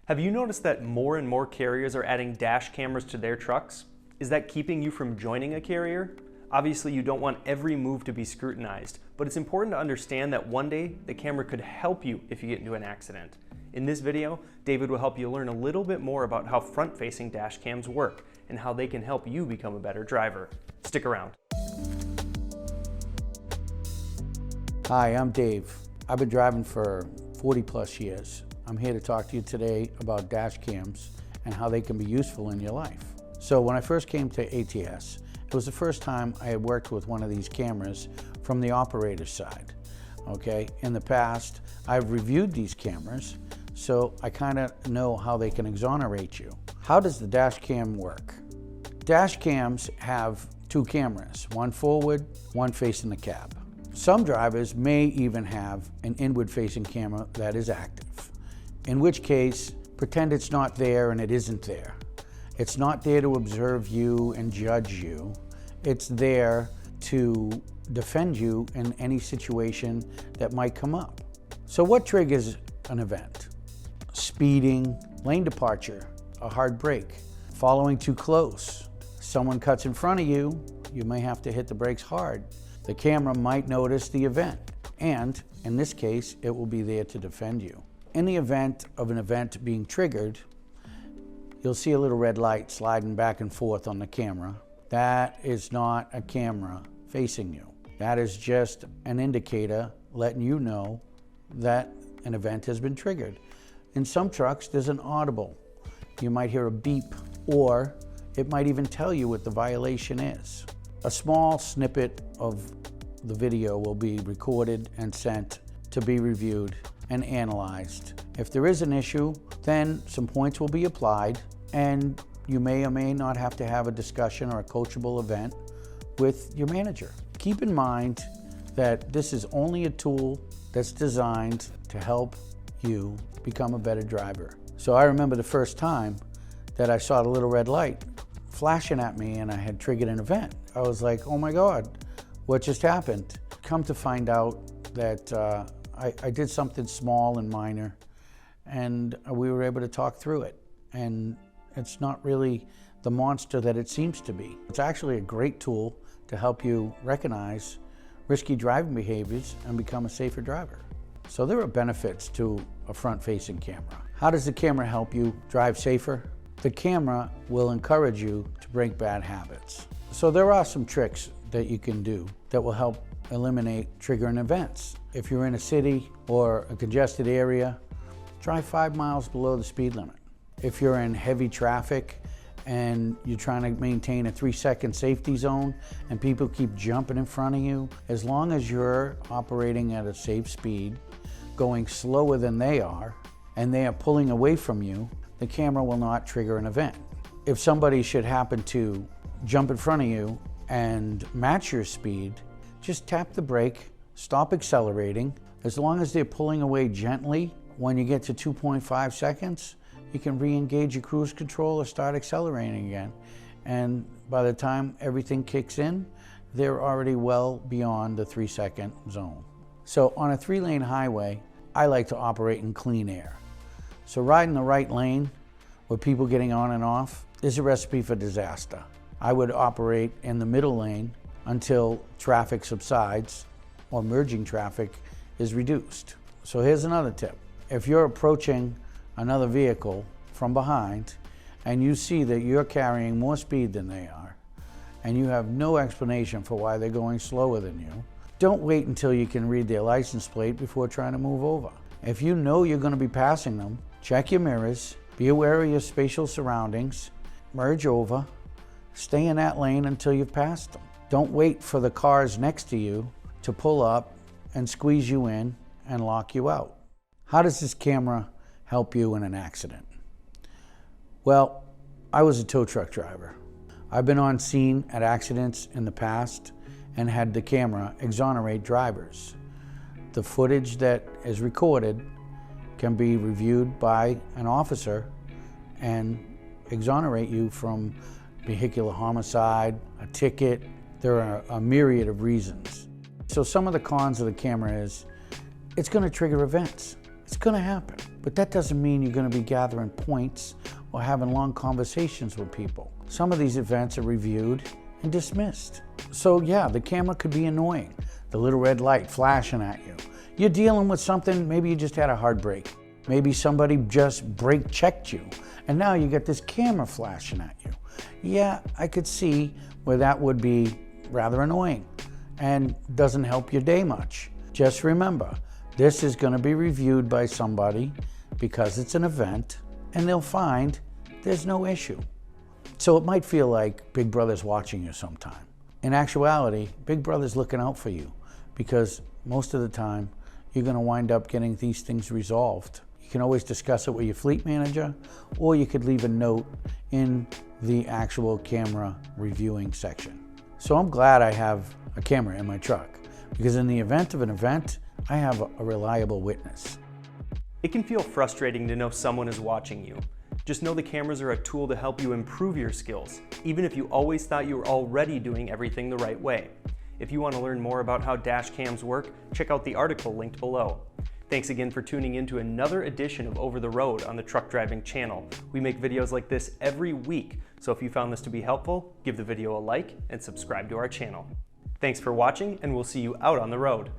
Have you noticed that more and more carriers are adding dash cameras to their trucks? Is that keeping you from joining a carrier? Obviously, you don't want every move to be scrutinized, but it's important to understand that one day the camera could help you if you get into an accident. In this video, David will help you learn a little bit more about how front-facing dash cams work and how they can help you become a better driver. Stick around. Hi, I'm Dave. I've been driving for 40 plus years. I'm here to talk to you today about dash cams and how they can be useful in your life. So when I first came to ATS, it was the first time I had worked with one of these cameras from the operator's side. Okay, in the past, I've reviewed these cameras, so I kind of know how they can exonerate you. How does the dash cam work? Dash cams have two cameras, one forward, one facing the cab. Some drivers may even have an inward-facing camera that is active, in which case, pretend it's not there and it isn't there. It's not there to observe you and judge you. It's there to defend you in any situation that might come up. So what triggers an event? Speeding, lane departure, a hard brake, following too close. Someone cuts in front of you, you may have to hit the brakes hard. The camera might notice the event, and in this case, it will be there to defend you. In the event of an event being triggered, you'll see a little red light sliding back and forth on the camera. That is not a camera facing you. That is just an indicator letting you know that an event has been triggered. In some trucks, there's an audible. You might hear a beep, or it might even tell you what the violation is. A small snippet of the video will be recorded and sent to be reviewed and analyzed. If there is an issue, then some points will be applied, and you may or may not have to have a discussion or a coachable event with your manager. Keep in mind that this is only a tool that's designed to help you become a better driver. So I remember the first time that I saw the little red light flashing at me and I had triggered an event. I was like, oh my God, what just happened? Come to find out that I did something small and minor, and we were able to talk through it. And it's not really the monster that it seems to be. It's actually a great tool to help you recognize risky driving behaviors and become a safer driver. So there are benefits to a front-facing camera. How does the camera help you drive safer? The camera will encourage you to break bad habits. So there are some tricks that you can do that will help eliminate triggering events. If you're in a city or a congested area, drive 5 miles below the speed limit. If you're in heavy traffic and you're trying to maintain a 3-second safety zone and people keep jumping in front of you, as long as you're operating at a safe speed, going slower than they are, and they are pulling away from you, the camera will not trigger an event. If somebody should happen to jump in front of you and match your speed, just tap the brake, stop accelerating. As long as they're pulling away gently, when you get to 2.5 seconds, you can re-engage your cruise control or start accelerating again. And by the time everything kicks in, they're already well beyond the 3-second zone. So on a 3-lane highway, I like to operate in clean air. So riding the right lane with people getting on and off is a recipe for disaster. I would operate in the middle lane until traffic subsides or merging traffic is reduced. So here's another tip. If you're approaching another vehicle from behind and you see that you're carrying more speed than they are and you have no explanation for why they're going slower than you, don't wait until you can read their license plate before trying to move over. If you know you're going to be passing them, check your mirrors, be aware of your spatial surroundings, merge over, stay in that lane until you've passed them. Don't wait for the cars next to you to pull up and squeeze you in and lock you out. How does this camera help you in an accident? Well, I was a tow truck driver. I've been on scene at accidents in the past and had the camera exonerate drivers. The footage that is recorded can be reviewed by an officer and exonerate you from vehicular homicide, a ticket. There are a myriad of reasons. So some of the cons of the camera is it's going to trigger events. It's gonna happen. But that doesn't mean you're gonna be gathering points or having long conversations with people. Some of these events are reviewed and dismissed. So yeah, the camera could be annoying. The little red light flashing at you. You're dealing with something, maybe you just had a hard break. Maybe somebody just brake checked you, and now you get this camera flashing at you. Yeah, I could see where that would be rather annoying and doesn't help your day much. Just remember, this is going to be reviewed by somebody because it's an event, and they'll find there's no issue. So it might feel like Big Brother's watching you sometime. In actuality, Big Brother's looking out for you because most of the time you're going to wind up getting these things resolved. You can always discuss it with your fleet manager, or you could leave a note in the actual camera reviewing section. So I'm glad I have a camera in my truck because in the event of an event, I have a reliable witness. It can feel frustrating to know someone is watching you. Just know the cameras are a tool to help you improve your skills, even if you always thought you were already doing everything the right way. If you want to learn more about how dash cams work, check out the article linked below. Thanks again for tuning in to another edition of Over the Road on the Truck Driving channel. We make videos like this every week, so if you found this to be helpful, give the video a like and subscribe to our channel. Thanks for watching, and we'll see you out on the road.